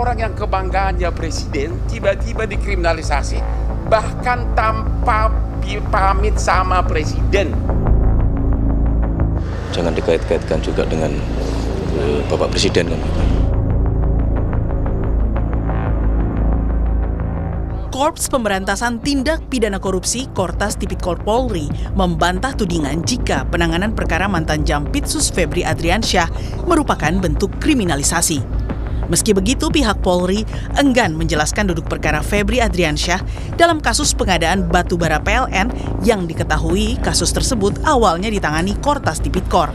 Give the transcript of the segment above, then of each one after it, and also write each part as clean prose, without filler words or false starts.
orang yang kebanggaannya presiden tiba-tiba dikriminalisasi, bahkan tanpa pamit sama presiden. Jangan dikait-kaitkan juga dengan Bapak Presiden kan. Korps Pemberantasan Tindak Pidana Korupsi Kortas Tipikor Polri membantah tudingan jika penanganan perkara mantan Jampitsus Febri Adriansyah merupakan bentuk kriminalisasi. Meski begitu, pihak Polri enggan menjelaskan duduk perkara Febri Adriansyah dalam kasus pengadaan batubara PLN yang diketahui kasus tersebut awalnya ditangani Kortas Tipikor.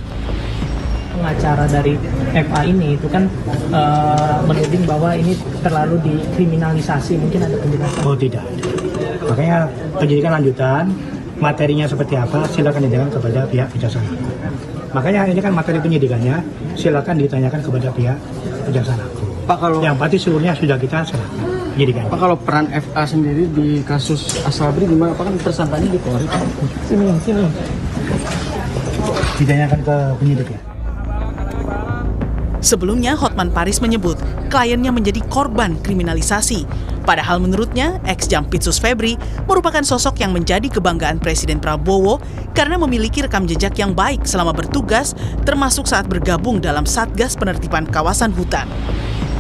Pengacara dari FA ini itu kan menuding bahwa ini terlalu dikriminalisasi, mungkin ada penjelasan? Oh tidak, makanya penyidikan lanjutan, materinya seperti apa silakan ditanyakan kepada pihak kejaksaan. Makanya ini kan materi penyidikannya silakan ditanyakan kepada pihak kejaksaan agung. Pak, kalau yang pasti seluruhnya sudah kita serahkan penyidikan. Pak, kalau peran FA sendiri di kasus Asabri gimana? Pak, kan tersangkanya di Polri. Sini. Ditanyakan ke penyidiknya. Sebelumnya, Hotman Paris menyebut kliennya menjadi korban kriminalisasi. Padahal menurutnya, ex-Jampitsus Febri merupakan sosok yang menjadi kebanggaan Presiden Prabowo karena memiliki rekam jejak yang baik selama bertugas, termasuk saat bergabung dalam Satgas Penertiban Kawasan Hutan.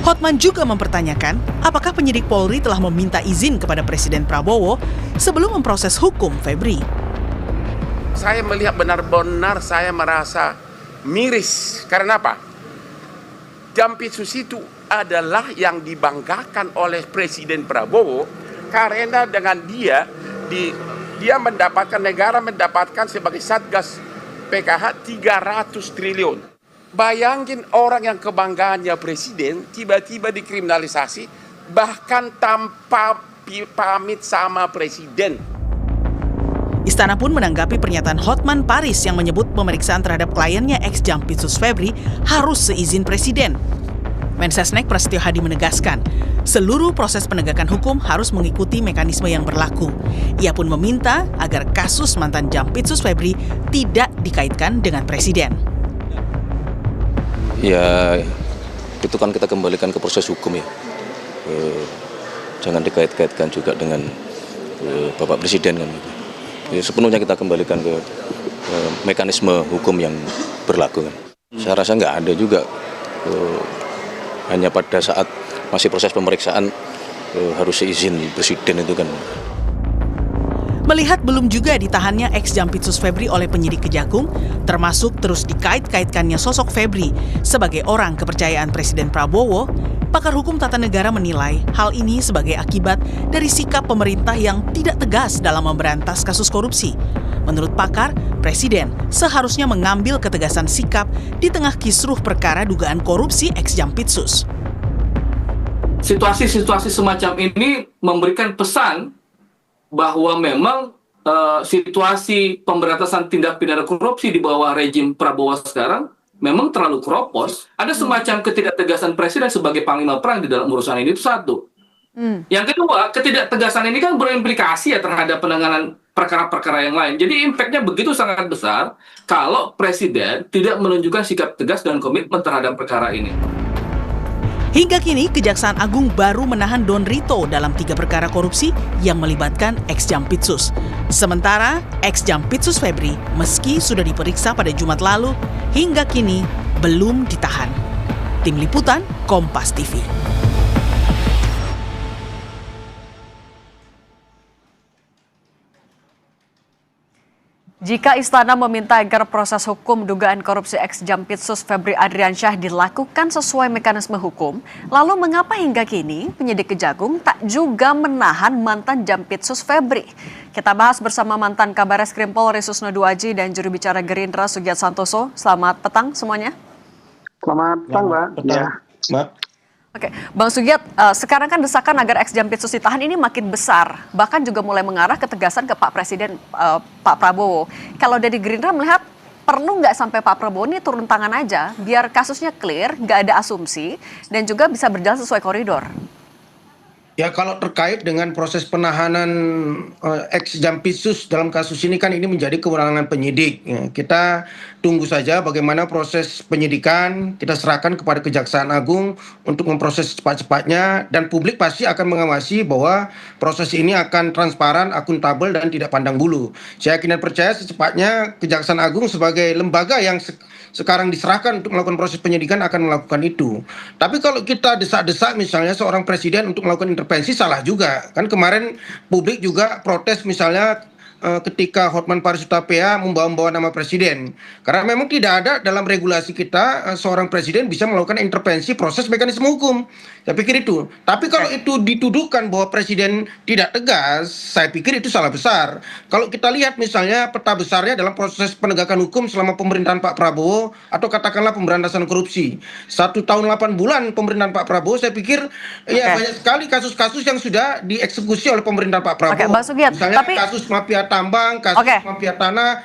Hotman juga mempertanyakan apakah penyidik Polri telah meminta izin kepada Presiden Prabowo sebelum memproses hukum Febri. Saya melihat benar-benar saya merasa miris. Karena apa? Jampitsus itu adalah yang dibanggakan oleh Presiden Prabowo karena dengan dia negara mendapatkan sebagai Satgas PKH 300 triliun. Bayangin orang yang kebanggaannya presiden tiba-tiba dikriminalisasi bahkan tanpa pamit sama presiden. Istana pun menanggapi pernyataan Hotman Paris yang menyebut pemeriksaan terhadap kliennya ex-Jampitsus Febri harus seizin presiden. Mensesnek Prasetyo Hadi menegaskan, seluruh proses penegakan hukum harus mengikuti mekanisme yang berlaku. Ia pun meminta agar kasus mantan Jampitsus Febri tidak dikaitkan dengan presiden. Ya, itu kan kita kembalikan ke proses hukum ya. Jangan dikait-kaitkan juga dengan Bapak Presiden kan. Ya, sepenuhnya kita kembalikan ke mekanisme hukum yang berlaku kan. Saya rasa nggak ada juga hanya pada saat masih proses pemeriksaan harus seizin presiden itu kan. Melihat belum juga ditahannya ex-Jampitsus Febri oleh penyidik Kejagung, termasuk terus dikait-kaitkannya sosok Febri sebagai orang kepercayaan Presiden Prabowo, pakar hukum tata negara menilai hal ini sebagai akibat dari sikap pemerintah yang tidak tegas dalam memberantas kasus korupsi. Menurut pakar, Presiden seharusnya mengambil ketegasan sikap di tengah kisruh perkara dugaan korupsi ex-Jampitsus. Situasi-situasi semacam ini memberikan pesan bahwa memang situasi pemberantasan tindak pidana korupsi di bawah rejim Prabowo sekarang memang terlalu keropos. Ada semacam ketidaktegasan presiden sebagai panglima perang di dalam urusan ini, itu satu. Yang kedua, ketidaktegasan ini kan berimplikasi ya terhadap penanganan perkara-perkara yang lain. Jadi impact-nya begitu sangat besar kalau presiden tidak menunjukkan sikap tegas dan komitmen terhadap perkara ini. Hingga kini, Kejaksaan Agung baru menahan Don Rito dalam 3 perkara korupsi yang melibatkan ex-Jampitsus. Sementara, ex-Jampitsus Febri, meski sudah diperiksa pada Jumat lalu, hingga kini belum ditahan. Tim Liputan, Kompas TV. Jika Istana meminta agar proses hukum dugaan korupsi ex-Jampitsus Febri Adriansyah dilakukan sesuai mekanisme hukum, lalu mengapa hingga kini penyidik Kejagung tak juga menahan mantan Jampitsus Febri? Kita bahas bersama mantan Kabar Reskrim Polri Susno Duaji dan juru bicara Gerindra Sugiat Santoso. Selamat petang semuanya. Selamat petang, Mbak. Ya. Mbak. Oke, Bang Sugiat, sekarang kan desakan agar ex-Jampitsus ditahan ini makin besar, bahkan juga mulai mengarah ketegasan ke Pak Presiden Pak Prabowo. Kalau dari Gerindra melihat perlu nggak sampai Pak Prabowo ini turun tangan aja, biar kasusnya clear, nggak ada asumsi, dan juga bisa berjalan sesuai koridor? Ya, kalau terkait dengan proses penahanan ex Jampitsus dalam kasus ini kan ini menjadi kewenangan penyidik. Ya, kita tunggu saja bagaimana proses penyidikan, kita serahkan kepada Kejaksaan Agung untuk memproses cepat-cepatnya, dan publik pasti akan mengawasi bahwa proses ini akan transparan, akuntabel, dan tidak pandang bulu. Saya yakin dan percaya secepatnya Kejaksaan Agung sebagai lembaga yang sekarang diserahkan untuk melakukan proses penyidikan akan melakukan itu. Tapi kalau kita desak-desak misalnya seorang presiden untuk melakukan intervensi, salah juga. Kan kemarin publik juga protes misalnya ketika Hotman Paris Hutapea membawa nama presiden. Karena memang tidak ada dalam regulasi kita seorang presiden bisa melakukan intervensi proses mekanisme hukum. Saya pikir itu. Tapi kalau itu dituduhkan bahwa presiden tidak tegas, saya pikir itu salah besar. Kalau kita lihat misalnya peta besarnya dalam proses penegakan hukum selama pemerintahan Pak Prabowo atau katakanlah pemberantasan korupsi. 1 tahun 8 bulan pemerintahan Pak Prabowo, saya pikir ya banyak sekali kasus-kasus yang sudah dieksekusi oleh pemerintahan Pak Prabowo. Mbak Sugiat, Misalnya kasus mafia tambang, kasus mafia tanah,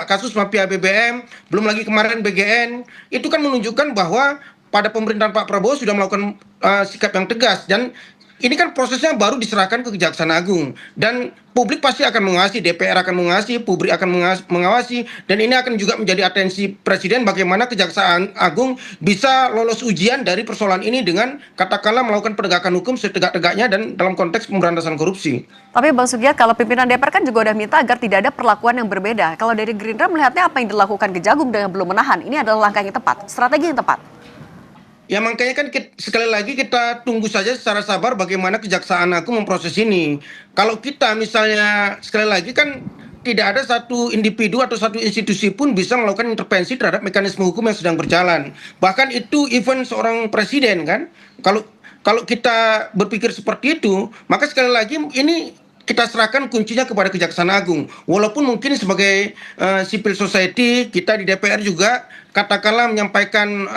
kasus mafia BBM, belum lagi kemarin BGN. Itu kan menunjukkan bahwa pada pemerintahan Pak Prabowo sudah melakukan sikap yang tegas, dan ini kan prosesnya baru diserahkan ke Kejaksaan Agung, dan publik pasti akan mengawasi, DPR akan mengawasi, publik akan mengawasi, dan ini akan juga menjadi atensi presiden bagaimana Kejaksaan Agung bisa lolos ujian dari persoalan ini dengan katakanlah melakukan penegakan hukum setegak-tegaknya dan dalam konteks pemberantasan korupsi. Tapi Bang Sugiat, kalau pimpinan DPR kan juga udah minta agar tidak ada perlakuan yang berbeda. Kalau dari Gerindra melihatnya apa yang dilakukan Kejagung dengan belum menahan, ini adalah langkah yang tepat, strategi yang tepat? Ya makanya kan sekali lagi kita tunggu saja secara sabar bagaimana Kejaksaan Agung memproses ini. Kalau kita misalnya sekali lagi kan tidak ada satu individu atau satu institusi pun bisa melakukan intervensi terhadap mekanisme hukum yang sedang berjalan. Bahkan itu even seorang presiden kan. Kalau kita berpikir seperti itu, maka sekali lagi ini kita serahkan kuncinya kepada Kejaksaan Agung. Walaupun mungkin sebagai civil society kita di DPR juga katakanlah menyampaikan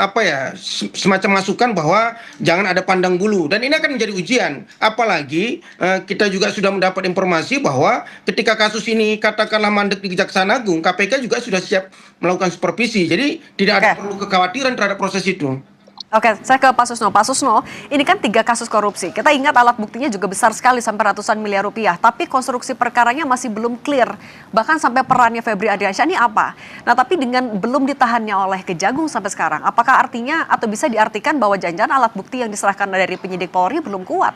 semacam masukan bahwa jangan ada pandang bulu, dan ini akan menjadi ujian. Apalagi kita juga sudah mendapat informasi bahwa ketika kasus ini katakanlah mandek di Kejaksaan Agung, KPK juga sudah siap melakukan supervisi. Jadi tidak ada perlu kekhawatiran terhadap proses itu. Oke, saya ke Pak Susno. Pak Susno, ini kan 3 kasus korupsi. Kita ingat alat buktinya juga besar sekali sampai ratusan miliar rupiah. Tapi konstruksi perkaranya masih belum clear. Bahkan sampai perannya Febri Ardiansyah ini apa? Nah, tapi dengan belum ditahannya oleh Kejagung sampai sekarang, apakah artinya atau bisa diartikan bahwa jangan-jangan alat bukti yang diserahkan dari penyidik Polri belum kuat?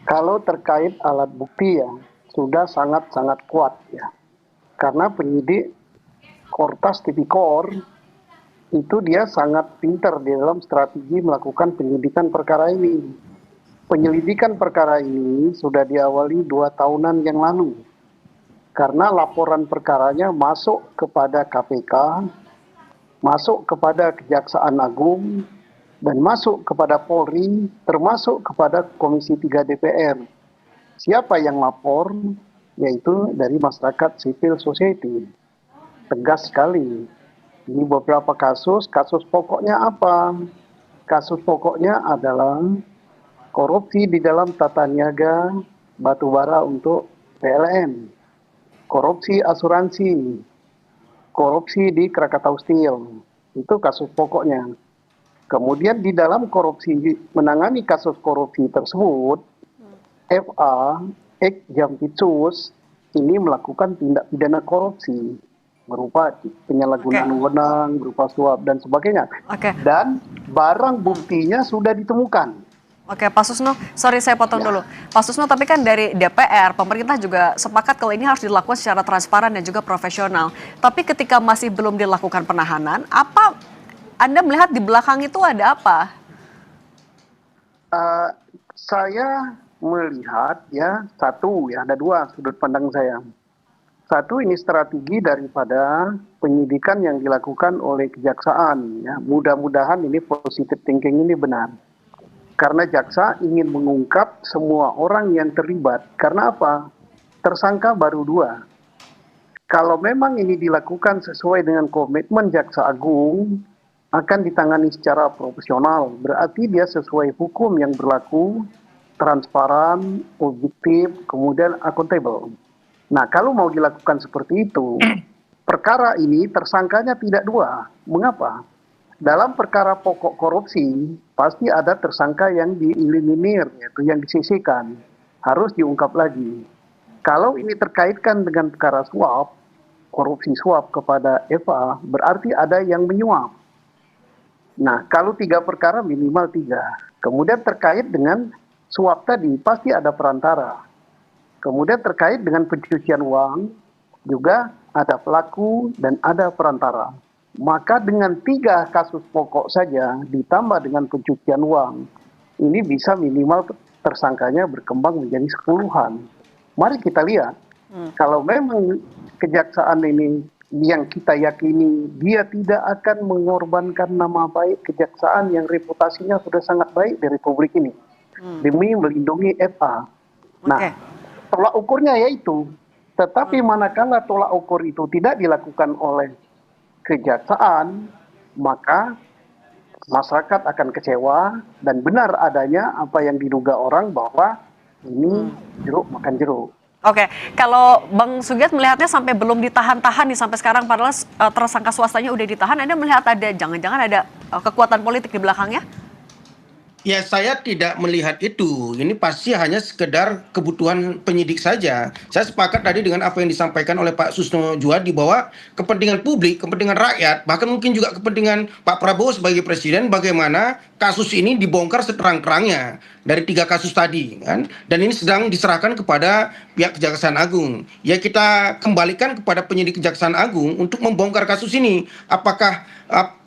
Kalau terkait alat bukti ya, sudah sangat-sangat kuat ya. Karena penyidik Kortas Tipikor itu dia sangat pintar di dalam strategi melakukan penyidikan perkara ini. Penyelidikan perkara ini sudah diawali 2 tahunan yang lalu. Karena laporan perkaranya masuk kepada KPK, masuk kepada Kejaksaan Agung, dan masuk kepada Polri, termasuk kepada Komisi 3 DPR. Siapa yang lapor? Yaitu dari masyarakat civil society. Tegas sekali. Ini beberapa kasus pokoknya apa? Kasus pokoknya adalah korupsi di dalam tata niaga batubara untuk PLN, korupsi asuransi, korupsi di Krakatau Steel, itu kasus pokoknya. Kemudian di dalam korupsi, menangani kasus korupsi tersebut, FA, ex Jampitsus, ini melakukan tindak pidana korupsi berupa penyalahgunaan wewenang, berupa suap dan sebagainya. Dan barang buktinya sudah ditemukan. Oke, Pak Susno, sorry saya potong dulu. Pak Susno, tapi kan dari DPR, pemerintah juga sepakat kalau ini harus dilakukan secara transparan dan juga profesional. Tapi ketika masih belum dilakukan penahanan, apa Anda melihat di belakang itu ada apa? Saya melihat ada 2 sudut pandang saya. Satu, ini strategi daripada penyidikan yang dilakukan oleh kejaksaan. Ya. Mudah-mudahan ini positive thinking ini benar. Karena jaksa ingin mengungkap semua orang yang terlibat. Karena apa? Tersangka baru 2. Kalau memang ini dilakukan sesuai dengan komitmen Jaksa Agung, akan ditangani secara profesional. Berarti dia sesuai hukum yang berlaku, transparan, objektif, kemudian akuntabel. Nah, kalau mau dilakukan seperti itu, perkara ini tersangkanya tidak 2. Mengapa? dalam perkara pokok korupsi pasti ada tersangka yang dieliminir, yaitu yang disisihkan, harus diungkap lagi. Kalau ini terkaitkan dengan perkara suap, korupsi suap kepada Eva, berarti ada yang menyuap. Nah, kalau 3 perkara minimal 3. Kemudian terkait dengan suap tadi pasti ada perantara. Kemudian terkait dengan pencucian uang juga ada pelaku dan ada perantara. Maka dengan 3 kasus pokok saja ditambah dengan pencucian uang, ini bisa minimal tersangkanya berkembang menjadi 10-an. Mari kita lihat, kalau memang kejaksaan ini yang kita yakini dia tidak akan mengorbankan nama baik kejaksaan yang reputasinya sudah sangat baik di Republik ini demi melindungi FA. Nah, tolak ukurnya yaitu, tetapi manakala tolak ukur itu tidak dilakukan oleh kejaksaan, maka masyarakat akan kecewa dan benar adanya apa yang diduga orang bahwa ini jeruk makan jeruk. Oke, kalau Bang Sugiat melihatnya sampai belum ditahan-tahan nih sampai sekarang, padahal tersangka swastanya udah ditahan, Anda melihat ada jangan-jangan ada kekuatan politik di belakangnya? Ya, saya tidak melihat itu. Ini pasti hanya sekedar kebutuhan penyidik saja. Saya sepakat tadi dengan apa yang disampaikan oleh Pak Susno Juwadi bahwa kepentingan publik, kepentingan rakyat, bahkan mungkin juga kepentingan Pak Prabowo sebagai presiden, bagaimana kasus ini dibongkar seterang-terangnya dari 3 kasus tadi, kan? Dan ini sedang diserahkan kepada pihak Kejaksaan Agung. Ya, kita kembalikan kepada penyidik Kejaksaan Agung untuk membongkar kasus ini. Apakah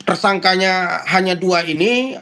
tersangkanya hanya 2 ini,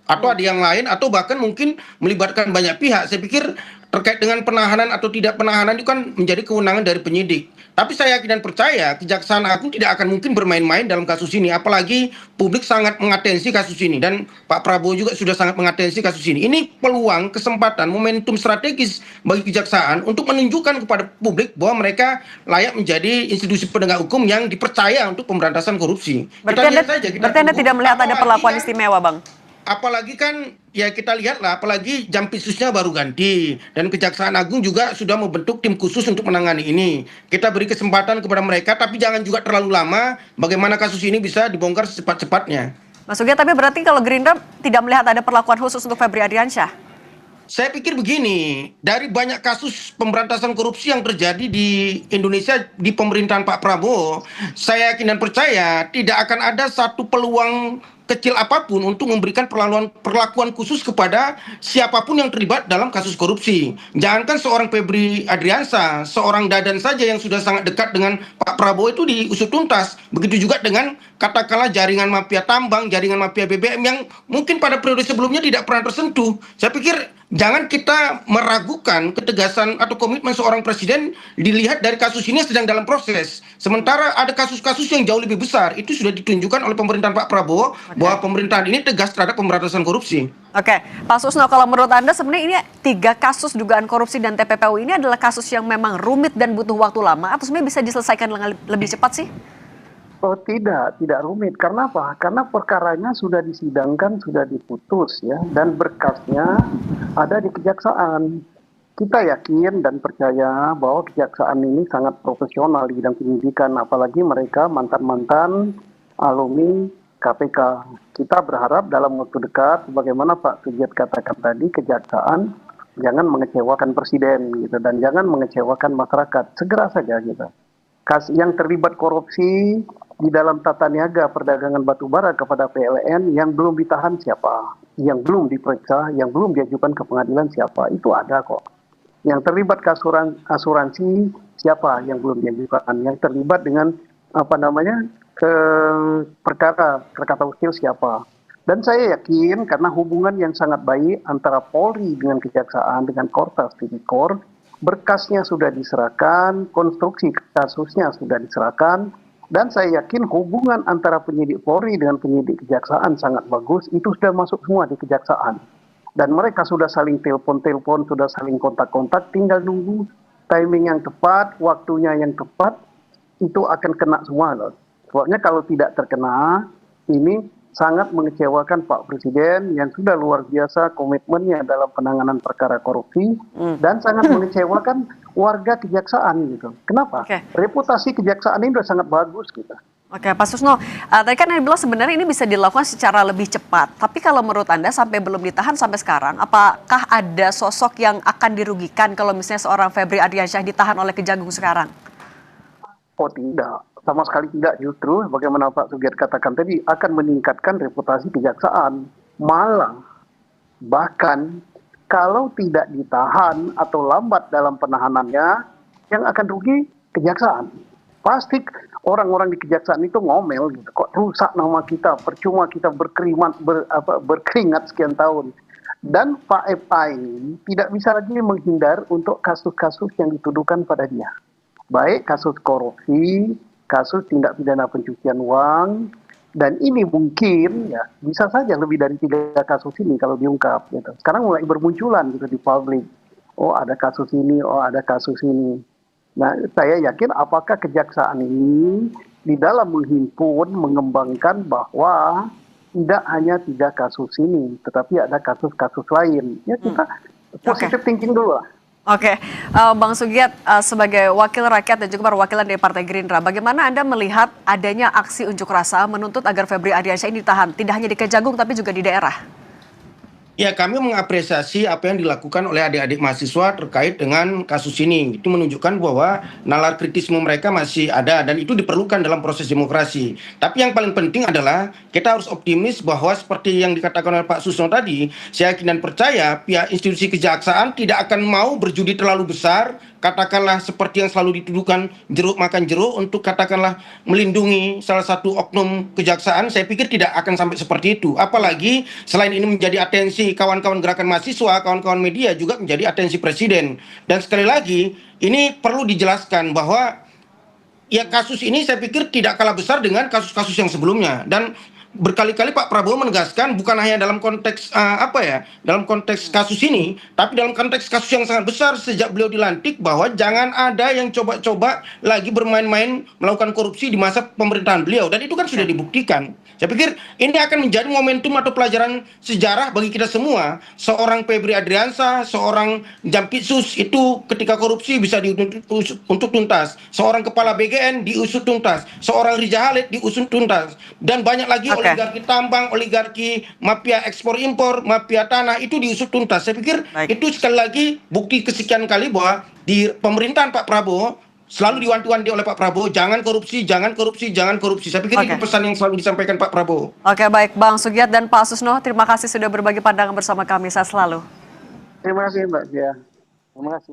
atau ada yang lain, atau bahkan mungkin melibatkan banyak pihak. Saya pikir terkait dengan penahanan atau tidak penahanan itu kan menjadi kewenangan dari penyidik. Tapi saya yakin dan percaya Kejaksaan Agung tidak akan mungkin bermain-main dalam kasus ini. Apalagi publik sangat mengatensi kasus ini. Dan Pak Prabowo juga sudah sangat mengatensi kasus ini. Ini peluang, kesempatan, momentum strategis bagi Kejaksaan untuk menunjukkan kepada publik bahwa mereka layak menjadi institusi penegak hukum yang dipercaya untuk pemberantasan korupsi. Berarti Anda tidak melihat ada perlakuan istimewa, Bang? Apalagi kan ya kita lihatlah, apalagi Jampitsusnya baru ganti dan Kejaksaan Agung juga sudah membentuk tim khusus untuk menangani ini. Kita beri kesempatan kepada mereka, tapi jangan juga terlalu lama. Bagaimana kasus ini bisa dibongkar secepat-cepatnya. Mas Sugiat, tapi berarti kalau Gerindra tidak melihat ada perlakuan khusus untuk Febri Ardiansyah? Saya pikir begini, dari banyak kasus pemberantasan korupsi yang terjadi di Indonesia di pemerintahan Pak Prabowo, saya yakin dan percaya tidak akan ada satu peluang kecil apapun untuk memberikan perlakuan khusus kepada siapapun yang terlibat dalam kasus korupsi. Jangankan seorang Febri Ardiansyah, seorang Dadan saja yang sudah sangat dekat dengan Pak Prabowo itu diusut tuntas. Begitu juga dengan katakanlah jaringan mafia tambang, jaringan mafia BBM yang mungkin pada periode sebelumnya tidak pernah tersentuh. Saya pikir jangan kita meragukan ketegasan atau komitmen seorang presiden dilihat dari kasus ini sedang dalam proses. Sementara ada kasus-kasus yang jauh lebih besar, itu sudah ditunjukkan oleh pemerintahan Pak Prabowo bahwa pemerintahan ini tegas terhadap pemberantasan korupsi. Oke, Pak Susno, kalau menurut Anda sebenarnya ini 3 kasus dugaan korupsi dan TPPU ini adalah kasus yang memang rumit dan butuh waktu lama atau sebenarnya bisa diselesaikan dengan lebih cepat sih? Oh tidak rumit. Karena apa? Karena perkaranya sudah disidangkan, sudah diputus ya, dan berkasnya ada di kejaksaan. Kita yakin dan percaya bahwa kejaksaan ini sangat profesional di bidang penyidikan, apalagi mereka mantan-mantan alumni KPK. Kita berharap dalam waktu dekat, bagaimana Pak Sugiat katakan tadi, kejaksaan jangan mengecewakan presiden gitu, dan jangan mengecewakan masyarakat. Segera saja gitu. Yang terlibat korupsi di dalam tata niaga perdagangan batubara kepada PLN yang belum ditahan siapa, yang belum diperiksa, yang belum diajukan ke pengadilan siapa, itu ada kok. Yang terlibat ke asuransi siapa yang belum diajukan, yang terlibat dengan perkara kecil siapa. Dan saya yakin karena hubungan yang sangat baik antara Polri dengan Kejaksaan, dengan Kortas Tipikor, berkasnya sudah diserahkan, konstruksi kasusnya sudah diserahkan, dan saya yakin hubungan antara penyidik Polri dengan penyidik Kejaksaan sangat bagus, itu sudah masuk semua di Kejaksaan. Dan mereka sudah saling telepon, sudah saling kontak-kontak, tinggal nunggu timing yang tepat, waktunya yang tepat, itu akan kena semua loh. Soalnya kalau tidak terkena, ini sangat mengecewakan Pak Presiden yang sudah luar biasa komitmennya dalam penanganan perkara korupsi dan sangat mengecewakan warga kejaksaan gitu. Kenapa? Reputasi kejaksaan ini sudah sangat bagus gitu. Oke, Pak Susno, tadi kan Anda bilang sebenarnya ini bisa dilakukan secara lebih cepat. Tapi kalau menurut Anda sampai belum ditahan sampai sekarang, apakah ada sosok yang akan dirugikan kalau misalnya seorang Febri Ardiansyah ditahan oleh Kejagung sekarang? Oh tidak, sama sekali tidak. Justru bagaimana Pak Sugiat katakan tadi akan meningkatkan reputasi kejaksaan. Malah bahkan kalau tidak ditahan atau lambat dalam penahanannya, yang akan rugi kejaksaan. Pasti orang-orang di kejaksaan itu ngomel gitu, kok rusak nama kita, percuma kita berkeringat sekian tahun. Dan Pak FA ini tidak bisa lagi menghindar untuk kasus-kasus yang dituduhkan pada dia. Baik kasus korupsi, kasus tindak pidana pencucian uang, dan ini mungkin ya bisa saja lebih dari 3 kasus ini kalau diungkap. Gitu. Sekarang mulai bermunculan gitu di publik. Oh ada kasus ini, oh ada kasus ini. Nah, saya yakin apakah kejaksaan ini di dalam menghimpun, mengembangkan bahwa tidak hanya 3 kasus ini, tetapi ada kasus-kasus lain. Ya kita positive thinking dulu lah. Oke, Bang Sugiat sebagai wakil rakyat dan juga perwakilan dari Partai Gerindra, bagaimana Anda melihat adanya aksi unjuk rasa menuntut agar Febri Ardiansyah ini ditahan, tidak hanya di Kejagung tapi juga di daerah? Ya, kami mengapresiasi apa yang dilakukan oleh adik-adik mahasiswa terkait dengan kasus ini. Itu menunjukkan bahwa nalar kritisme mereka masih ada dan itu diperlukan dalam proses demokrasi. Tapi yang paling penting adalah kita harus optimis bahwa seperti yang dikatakan oleh Pak Susno tadi, saya yakin dan percaya pihak institusi kejaksaan tidak akan mau berjudi terlalu besar, katakanlah seperti yang selalu dituduhkan jeruk makan jeruk untuk katakanlah melindungi salah satu oknum kejaksaan. Saya pikir tidak akan sampai seperti itu. Apalagi selain ini menjadi atensi kawan-kawan gerakan mahasiswa, kawan-kawan media juga menjadi atensi presiden. Dan sekali lagi ini perlu dijelaskan bahwa ya kasus ini saya pikir tidak kalah besar dengan kasus-kasus yang sebelumnya. Dan berkali-kali Pak Prabowo menegaskan bukan hanya dalam konteks dalam konteks kasus ini, tapi dalam konteks kasus yang sangat besar sejak beliau dilantik bahwa jangan ada yang coba-coba lagi bermain-main melakukan korupsi di masa pemerintahan beliau, dan itu kan sudah dibuktikan. Saya pikir ini akan menjadi momentum atau pelajaran sejarah bagi kita semua. Seorang Febri Ardiansyah, seorang Jampitsus itu ketika korupsi bisa diusut tuntas. Seorang kepala BGN diusut tuntas. Seorang Riza Khalid diusut tuntas. Dan banyak lagi oligarki tambang, oligarki mafia ekspor impor, mafia tanah itu diusut tuntas. Saya pikir itu sekali lagi bukti kesekian kali bahwa di pemerintahan Pak Prabowo selalu diwanti-wanti oleh Pak Prabowo, jangan korupsi, jangan korupsi, jangan korupsi. Saya pikir itu pesan yang selalu disampaikan Pak Prabowo. Oke, baik Bang Sugiat dan Pak Susno, terima kasih sudah berbagi pandangan bersama kami. Sehat selalu. Terima kasih Mbak Zia. Terima kasih.